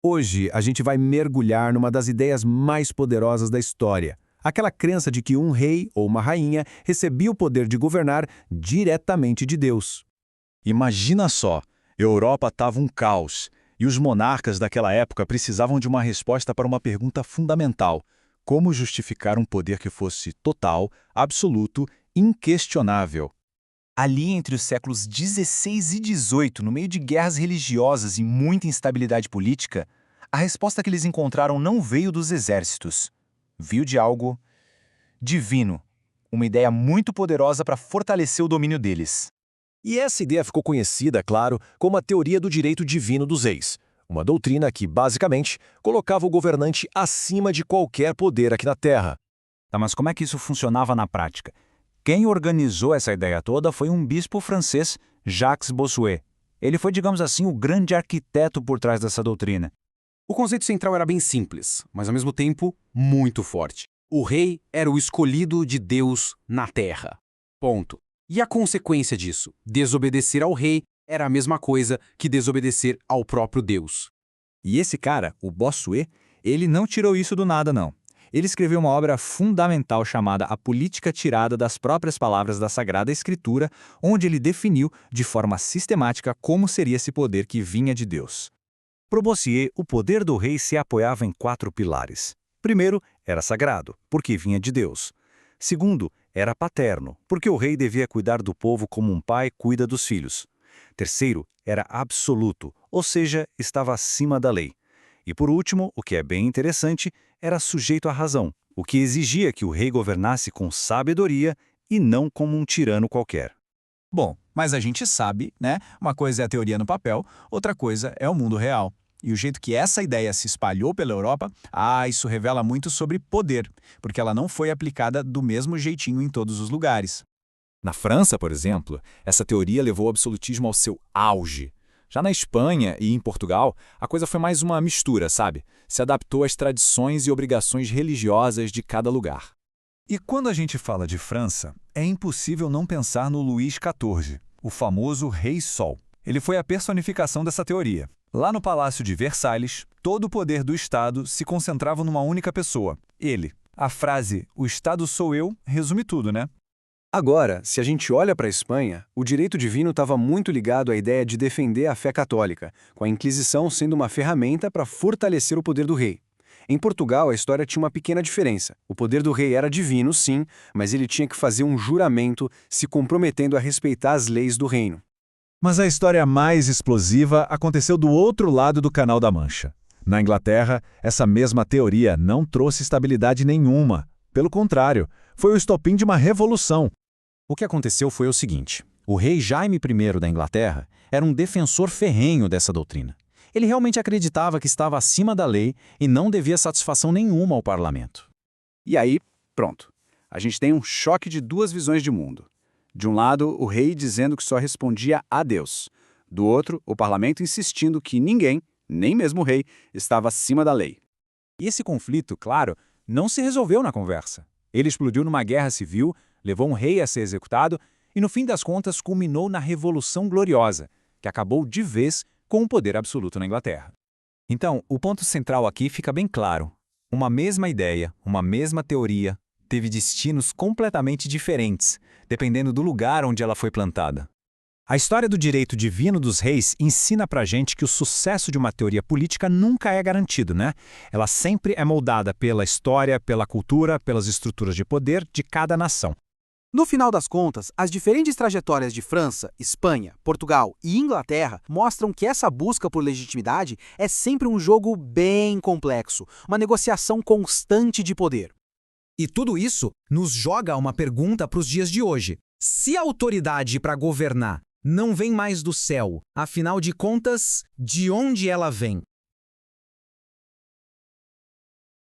Hoje, a gente vai mergulhar numa das ideias mais poderosas da história. Aquela crença de que um rei ou uma rainha recebia o poder de governar diretamente de Deus. Imagina só, Europa estava um caos, e os monarcas daquela época precisavam de uma resposta para uma pergunta fundamental: como justificar um poder que fosse total, absoluto, inquestionável? Ali entre os séculos XVI e XVIII, no meio de guerras religiosas e muita instabilidade política, a resposta que eles encontraram não veio dos exércitos. Veio de algo divino, uma ideia muito poderosa para fortalecer o domínio deles. E essa ideia ficou conhecida, claro, como a teoria do direito divino dos reis, uma doutrina que, basicamente, colocava o governante acima de qualquer poder aqui na Terra. Tá, mas como é que isso funcionava na prática? Quem organizou essa ideia toda foi um bispo francês, Jacques Bossuet. Ele foi, digamos assim, o grande arquiteto por trás dessa doutrina. O conceito central era bem simples, mas ao mesmo tempo muito forte. O rei era o escolhido de Deus na terra. Ponto. E a consequência disso? Desobedecer ao rei era a mesma coisa que desobedecer ao próprio Deus. E esse cara, o Bossuet, ele não tirou isso do nada, não. Ele escreveu uma obra fundamental chamada A Política Tirada das Próprias Palavras da Sagrada Escritura, onde ele definiu de forma sistemática como seria esse poder que vinha de Deus. Para Bossuet, o poder do rei se apoiava em 4 pilares. Primeiro, era sagrado, porque vinha de Deus. Segundo, era paterno, porque o rei devia cuidar do povo como um pai cuida dos filhos. Terceiro, era absoluto, ou seja, estava acima da lei. E por último, o que é bem interessante, era sujeito à razão, o que exigia que o rei governasse com sabedoria e não como um tirano qualquer. Bom, mas a gente sabe, né? Uma coisa é a teoria no papel, outra coisa é o mundo real. E o jeito que essa ideia se espalhou pela Europa, isso revela muito sobre poder, porque ela não foi aplicada do mesmo jeitinho em todos os lugares. Na França, por exemplo, essa teoria levou o absolutismo ao seu auge. Já na Espanha e em Portugal, a coisa foi mais uma mistura, sabe? Se adaptou às tradições e obrigações religiosas de cada lugar. E quando a gente fala de França, é impossível não pensar no Luís XIV, o famoso Rei Sol. Ele foi a personificação dessa teoria. Lá no Palácio de Versalhes, todo o poder do Estado se concentrava numa única pessoa, ele. A frase "o Estado sou eu" resume tudo, né? Agora, se a gente olha para a Espanha, o direito divino estava muito ligado à ideia de defender a fé católica, com a Inquisição sendo uma ferramenta para fortalecer o poder do rei. Em Portugal, a história tinha uma pequena diferença. O poder do rei era divino, sim, mas ele tinha que fazer um juramento se comprometendo a respeitar as leis do reino. Mas a história mais explosiva aconteceu do outro lado do Canal da Mancha. Na Inglaterra, essa mesma teoria não trouxe estabilidade nenhuma. Pelo contrário, foi o estopim de uma revolução. O que aconteceu foi o seguinte: o rei Jaime I da Inglaterra era um defensor ferrenho dessa doutrina. Ele realmente acreditava que estava acima da lei e não devia satisfação nenhuma ao parlamento. E aí, pronto. A gente tem um choque de duas visões de mundo. De um lado, o rei dizendo que só respondia a Deus. Do outro, o parlamento insistindo que ninguém, nem mesmo o rei, estava acima da lei. E esse conflito, claro, não se resolveu na conversa. Ele explodiu numa guerra civil, levou um rei a ser executado e, no fim das contas, culminou na Revolução Gloriosa, que acabou de vez com o poder absoluto na Inglaterra. Então, o ponto central aqui fica bem claro. Uma mesma ideia, uma mesma teoria, teve destinos completamente diferentes, dependendo do lugar onde ela foi plantada. A história do direito divino dos reis ensina pra gente que o sucesso de uma teoria política nunca é garantido, né? Ela sempre é moldada pela história, pela cultura, pelas estruturas de poder de cada nação. No final das contas, as diferentes trajetórias de França, Espanha, Portugal e Inglaterra mostram que essa busca por legitimidade é sempre um jogo bem complexo, uma negociação constante de poder. E tudo isso nos joga uma pergunta para os dias de hoje. Se a autoridade para governar não vem mais do céu, afinal de contas, de onde ela vem?